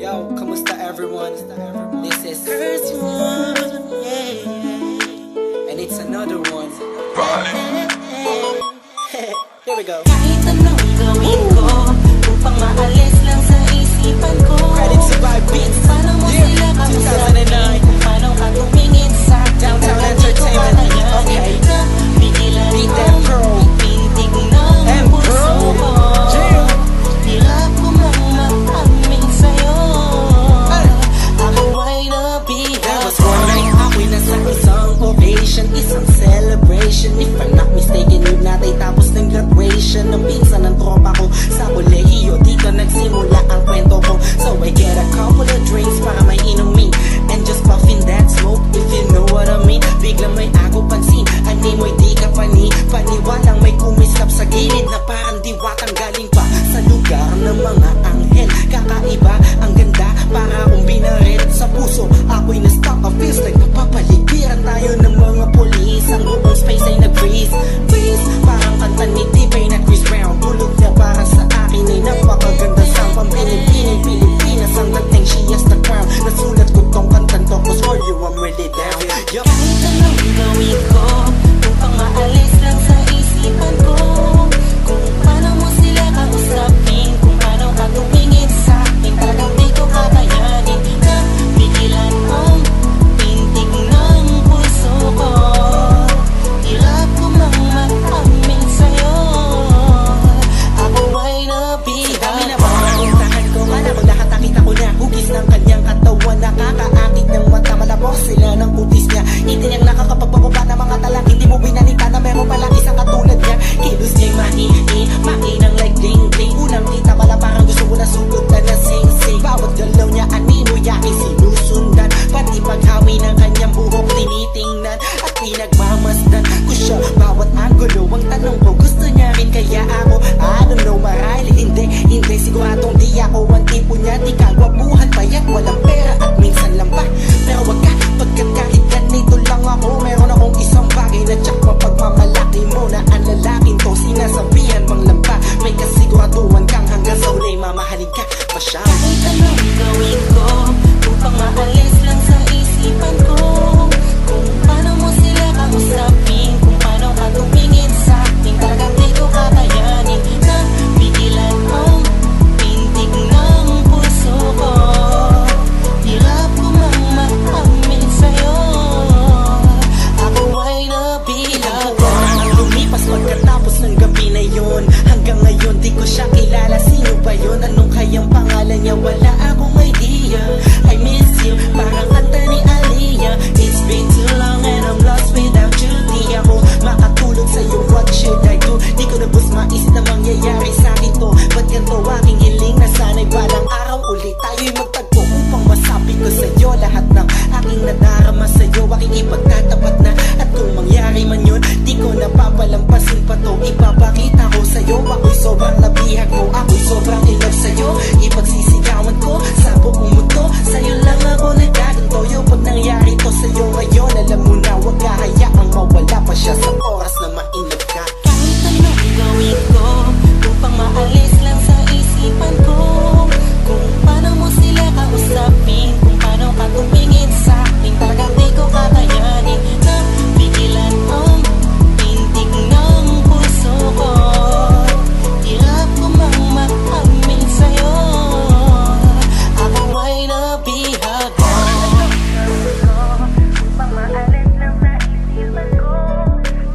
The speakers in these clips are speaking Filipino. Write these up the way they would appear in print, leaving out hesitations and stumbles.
Yo, kamusta everyone? This is first one, yeah. And it's another one. Here we go. Kahit anong gawin ko upang maalis lang sa isipan ko. Credit to Vibe Beats. Paano mo sila kausapin? 2009. Paano ka tumingin sa Downtown Entertainment. Okay. Bigilan Beat mo that pro. pintig ng And puso pro. ko. Jam. Hirap ko mang maamin sa'yo. Ako ay nabihag. There was one night ako'y nasa isang occasion, isang celebration. If I'm not mistaken, yun natay tapos ng graduation ng pinsan ng tropa ko sa kolehiyo. Dito nagsimula ang kwento ko. So I get a couple of drinks para may inumin and just puffin that smoke, if you know what I mean. Biglang may ako pansin, animoy di ka paniwalang may kumislap sa gilid na parang diwatang galing pa sa lugar ng mga anghel. Kakaiba, ang ganda, para akong binaret sa puso. Ako'y na-stuck, feels like napapaligiran tayo ng mga polis. Ang buong space ay nag-freeze, freeze. Parang kanta ni T-Pain at Chris Brown. Tulog niya para sa akin ay napakaganda sang pampiling-piling Pilipinas. Ang dating she has the crown. Nasulat ko tong kantan to, cause for you I'm really down. Yup. Kahit anong gawin ko upang maalis lang sa isipan ko. Kung paano mo sila kausapin, kung paano ka tumingin sa akin, talagang di ko kakayanin na pigilan ang pintig ng puso ko. Hirap ko mang maamin sa'yo. Ako ay nabihag. Dami na ba mapuntahan ko? Kala ko lahat nakita ko na. Hugis ng kanyang katawan, nakakaakit ng mata. Malabos sila ng kutis niya. Itiniyang nakakapagpababa ng mga talang. Hindi mo binalita na meron palang isang katulad niya. Kilos niya'y mainang like ding-ding. Unang kita pala parang gusto mo na sugod na nasing-sing. Bawat galaw niya anino yaking sinusundan. Pati paghawi ng kanyang buhok tinitingnan at pinagmamasdan ko siya. Bawat angulo ang tanong ko, gusto niya rin kaya ako? I don't know, marahil hindi siguradong di ako ang tipo niya. Di kagwapuhan, payat, walang pera at minsan lang pa. Pero wag ka, pagkat kahit ganito lang ako, meron akong isang bagay na tsak mapagmamalaki mo na ang lalaking to. Sinasabihan mang lampa, may kasiguraduhan kang hanggang sa ulay mamahalin ka pa siya. Kahit anong gawin ko upang maalis lang sa isipan ko. Kung paano mo sila kausapin, kung paano ka tumingin sa akin, talagang di ko kakayanin na pigilan ang pintig ng puso ko. Hirap ko mang maamin sa'yo. Ako ay nabihag. Ang lumipas pagkatapos ng gabi na yun. Hanggang ngayon di ko siya kilala. Sino ba yun? Anong kayang pangalan niya? Wala akong idea. I miss you, parang kanta ni Aliyah. It's been too long and I'm lost without you. Di ako makatulog sa'yo, what should I do? Di ko na bus maisip na mangyayari sa'kin to. Ba't ganito aking hiling na sana'y balang araw ulit tayo'y magtagpo upang masabi ko sa'yo lahat ng aking nadarama sa'yo. Aking ipagtatapat na at kung mangyari man yun, di ko napapalampasin pa to. Ipapakita ko sa'yo, ako'y sobrang nabihag mo. Ako'y sobrang in love sa'yo. Ipagsisigawan ko sa buong mundo. Sa'yo lang ako nagkaganto. Yung pag nangyari to sa'yo ngayon, alam mo na wag ka hayaang mawala pa siya sa oras na mainag ka. Kahit anong gawin ko upang maalis lang sa isipan ko. Kung paano mo sila kausapin, kung paano ka tumingin sa akin, talagang di ko kakayanin na pigilan ang pintig ng puso ko. Hirap ko mang maamin sa'yo. Ako ay nabihag. Upang maalis lang sa isipan ko.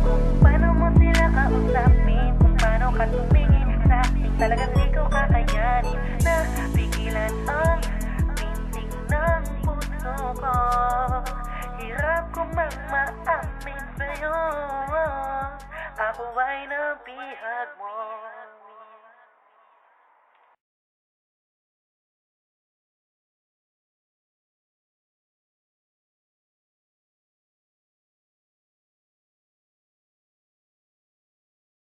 Kung paano mo sila kausapin, kung paano ka tumingin sa akin, talagang di ko kakayanin na pigilan ang pintig ng puso ko. Hirap ko mang maamin sa'yo. Ako ay nabihag mo.